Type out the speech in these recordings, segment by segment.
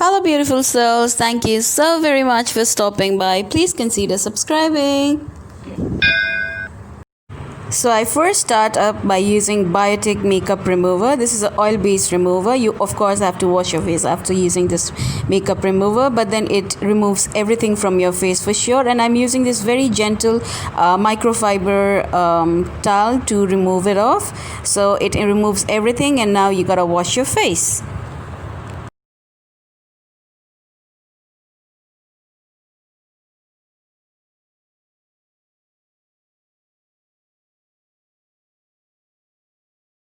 Hello, beautiful souls. Thank you so very much for stopping by. Please consider subscribing. So I first start up by using Biotic makeup remover. This is an oil-based remover. You of course have to wash your face after using this makeup remover, but then it removes everything from your face for sure. And I'm using this very gentle microfiber towel to remove it off. So it removes everything, and now you gotta wash your face.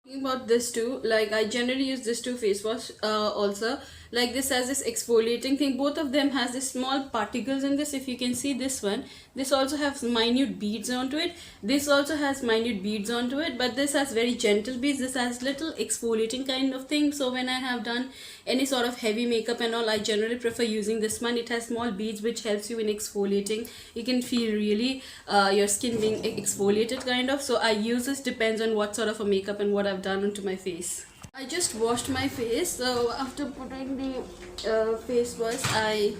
Talking about this too, like I generally use this too face wash also. Like this has this exfoliating thing. Both of them has this small particles in this. If you can see this one, this also has minute beads onto it. This also has minute beads onto it, but this has very gentle beads. This has little exfoliating kind of thing. So when I have done any sort of heavy makeup and all, I generally prefer using this one. It has small beads which helps you in exfoliating. You can feel really your skin being exfoliated kind of. So I use this, depends on what sort of a makeup and what I've done onto my face. I just washed my face, so after putting the face wash, I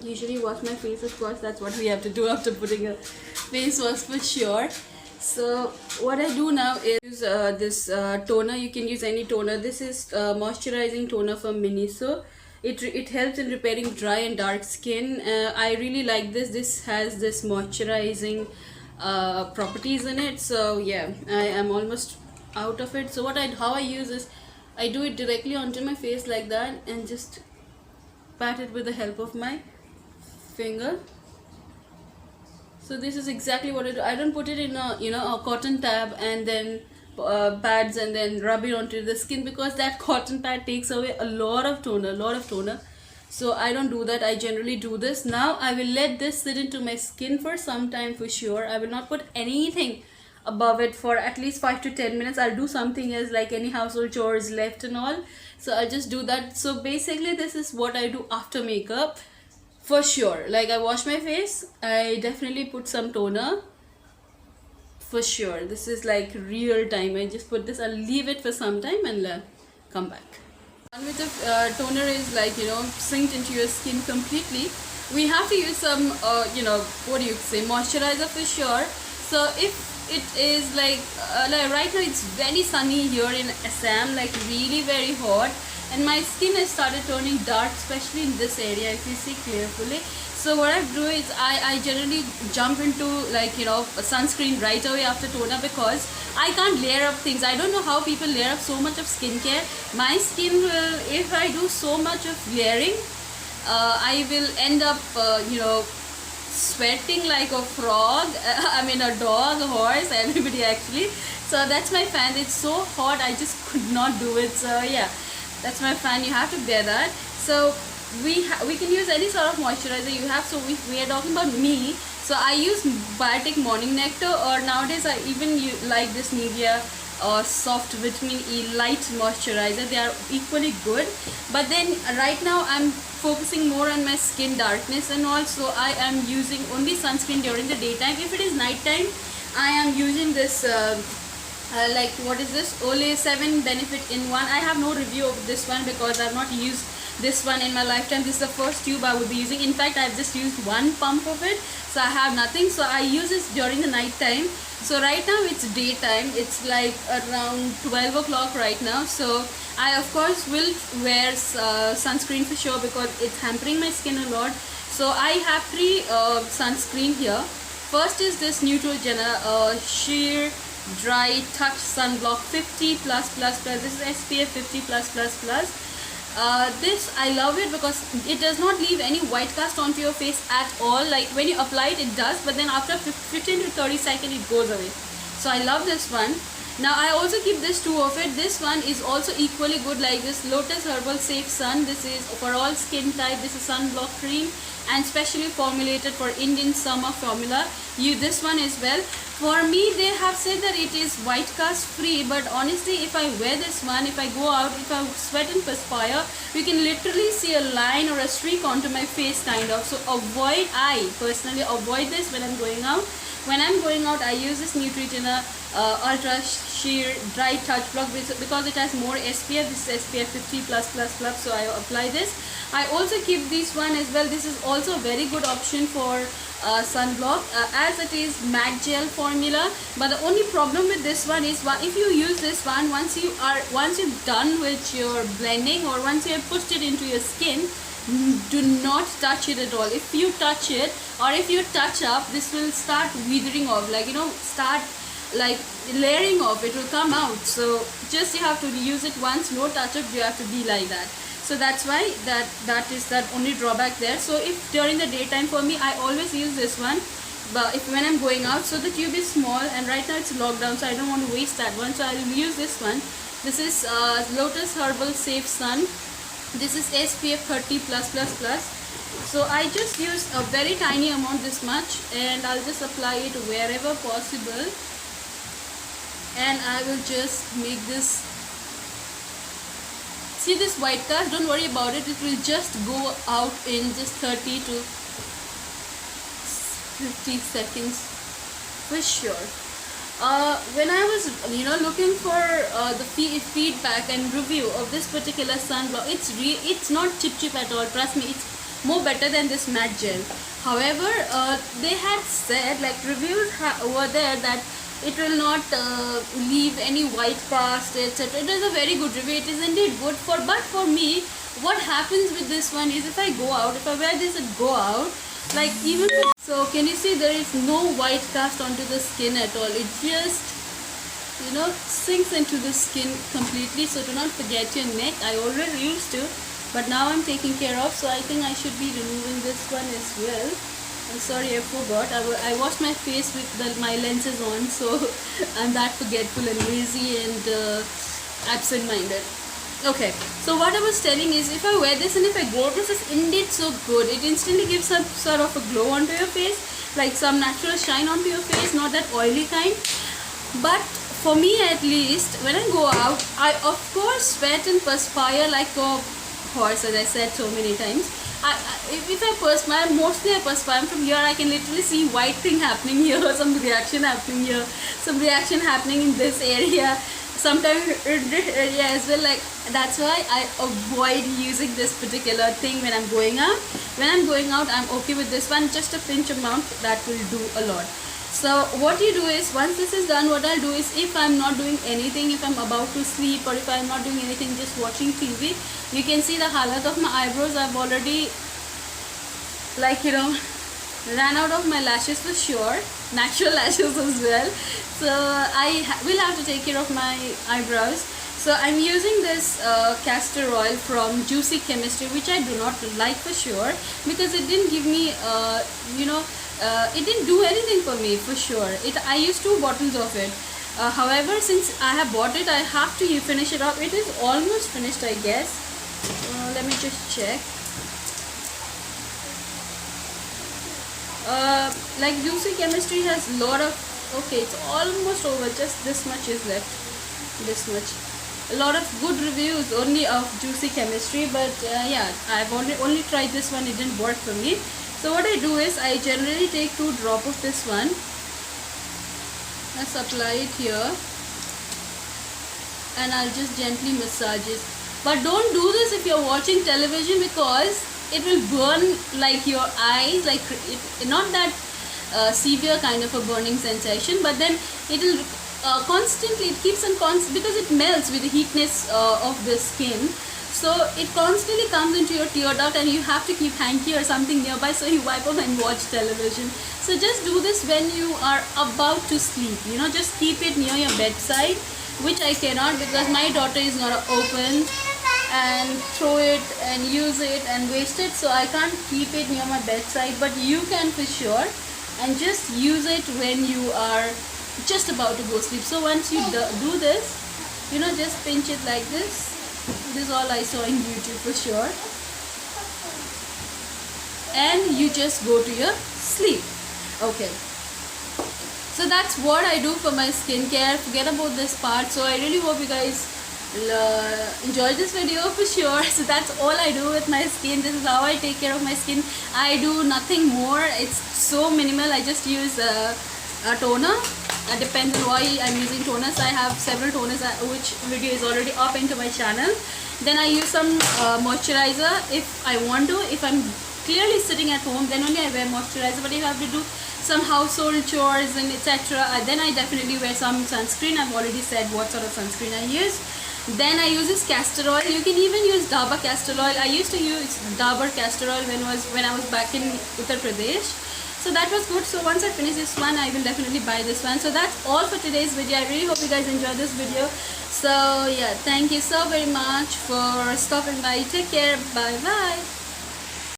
usually wash my face. Of course, that's what we have to do after putting a face wash for sure. So what I do now is this toner. You can use any toner. This is moisturizing toner from Miniso. It helps in repairing dry and dark skin. I really like this. This has this moisturizing properties in it. So yeah, I am almost out of it. So how I use is I do it directly onto my face like that and just pat it with the help of my finger. So this is exactly what I do. I don't put it in a cotton tab and then pads and then rub it onto the skin, because that cotton pad takes away a lot of toner. So I don't do that. I generally do this. Now I will let this sit into my skin for some time for sure. I will not put anything above it for at least 5 to 10 minutes. I'll do something else, like any household chores left and all. So I'll just do that. So basically this is what I do after makeup for sure. Like I wash my face, I definitely put some toner for sure. This is like real time. I just put this, I'll leave it for some time and come back. One with the toner is like, synced into your skin completely. We have to use some what do you say, moisturizer for sure. So if it is like right now it's very sunny here in Assam, like really very hot, and my skin has started turning dark, especially in this area if you see carefully. So what I do is I generally jump into sunscreen right away after toner, because I can't layer up things. I don't know how people layer up so much of skincare. My skin will, if I do so much of layering, I will end up sweating like a frog. I mean a dog, a horse, everybody actually. So that's my fan. It's so hot, I just could not do it. So yeah, that's my fan. You have to bear that. So we can use any sort of moisturizer you have. So we are talking about me. So I use Biotic Morning Nectar, or nowadays I even like this Nivea soft vitamin E light moisturizer. They are equally good, but then right now I'm focusing more on my skin darkness, and also I am using only sunscreen during the daytime. If it is night time, I am using this like what is this, Olay 7 Benefit in 1. I have no review of this one because I have not used this one in my lifetime. This is the first tube I will be using. In fact, I have just used one pump of it, so I have nothing. So I use this during the night time. So right now it's daytime, it's like around 12 o'clock right now. So I of course will wear sunscreen for sure, because it's hampering my skin a lot. So I have 3 sunscreen here. First is this Neutrogena Sheer Dry Touch Sunblock 50+++. This is SPF 50+++. This I love it because it does not leave any white cast onto your face at all. Like when you apply it, it does, but then after 15 to 30 seconds it goes away. So I love this one. Now I also keep this 2 of it. This one is also equally good, like this Lotus Herbal Safe Sun. This is for all skin type. This is sunblock cream and specially formulated for Indian summer formula. This one as well. For me, they have said that it is white cast free, but honestly, if I wear this one, if I go out, if I sweat and perspire, you can literally see a line or a streak onto my face kind of. So I personally avoid this when I'm going out, when I'm going out, I use this Neutrogena Ultra Sheer Dry Touch Block because it has more SPF. This is SPF 50 plus plus plus, so I apply this. I also keep this one as well. This is also a very good option for sunblock, as it is matte gel formula. But the only problem with this one is, if you use this one, once you're done with your blending, or once you have pushed it into your skin, do not touch it at all. If you touch it, or if you touch up, this will start withering off, like, start like layering off. It will come out. So just you have to use it once, no touch up. You have to be like that. So that's why that is that only drawback there. So if during the daytime, for me, I always use this one. But when I'm going out, so the tube is small, and right now it's locked down, so I don't want to waste that one. So I'll use this one. This is Lotus Herbal Safe Sun. This is SPF 30 plus plus plus. So I just use a very tiny amount, this much, and I'll just apply it wherever possible, and I will just make this. See this white cast, don't worry about it. It will just go out in just 30 to 50 seconds for sure. When I was looking for the feedback and review of this particular sunblock, it's not chip at all. Trust me, it's more better than this matte gel. However, they had said, like, reviews over there, that it will not leave any white cast, etc. It is a very good review. It is indeed good but for me, what happens with this one is, if I go out, if I wear this and go out, like, even so, can you see there is no white cast onto the skin at all? It just sinks into the skin completely. So do not forget your neck. I always used to, but now I'm taking care of, so I think I should be removing this one as well. I'm sorry, I forgot. I washed my face with my lenses on, so I'm that forgetful and lazy and absent-minded. Okay, so what I was telling is, if I wear this and if I go, this is indeed so good. It instantly gives some sort of a glow onto your face, like some natural shine onto your face, not that oily kind. But for me, at least, when I go out, I of course sweat and perspire like a horse, as I said so many times. If I perspire, mostly I perspire from here. I can literally see white thing happening here, some reaction happening here, some reaction happening in this area, sometimes in this area as well. Like, that's why I avoid using this particular thing when I'm going out. When I'm going out, I'm okay with this one, just a pinch amount, that will do a lot. So what you do is, once this is done, what I'll do is, if I'm not doing anything, if I'm about to sleep, or if I'm not doing anything, just watching TV, you can see the halat of my eyebrows. I've already, like, ran out of my lashes for sure, natural lashes as well. So I will have to take care of my eyebrows. So I'm using this castor oil from Juicy Chemistry, which I do not like for sure, because it didn't give me it didn't do anything for me for sure. I used 2 bottles of it. However, since I have bought it, I have to finish it up. It is almost finished, I guess. Let me just check. Like, Juicy Chemistry has a lot of, okay, it's almost over, just this much is left, this much. A lot of good reviews only of Juicy Chemistry, but yeah, I've only tried this one. It didn't work for me. So what I do is, I generally take 2 drops of this one. Let's apply it here, and I'll just gently massage it. But don't do this if you're watching television, because it will burn like your eyes, like not that severe kind of a burning sensation, but then it will constantly, it keeps on because it melts with the heatness of the skin. So it constantly comes into your tear duct, and you have to keep hanky or something nearby, so you wipe up and watch television. So just do this when you are about to sleep. Just keep it near your bedside, which I cannot, because my daughter is gonna open and throw it and use it and waste it. So I can't keep it near my bedside, but you can for sure, and just use it when you are just about to go sleep. So once you do this, just pinch it like this. This is all I saw in YouTube for sure, and you just go to your sleep. Okay, so that's what I do for my skincare. Forget about this part. So I really hope you guys enjoyed this video for sure. So that's all I do with my skin. This is how I take care of my skin. I do nothing more. It's so minimal. I just use a toner. Depends on why I'm using toners. I have several toners which video is already up into my channel. Then I use some moisturizer if I want to. If I'm clearly sitting at home, then only I wear moisturizer. But if I have to do some household chores and etc., then I definitely wear some sunscreen. I've already said what sort of sunscreen I use. Then I use this castor oil. You can even use Dabur castor oil. I used to use Dabur castor oil when I was back in Uttar Pradesh. So that was good. So once I finish this one, I will definitely buy this one. So that's all for today's video. I really hope you guys enjoyed this video. So yeah, thank you so very much for stopping by. Take care. Bye bye.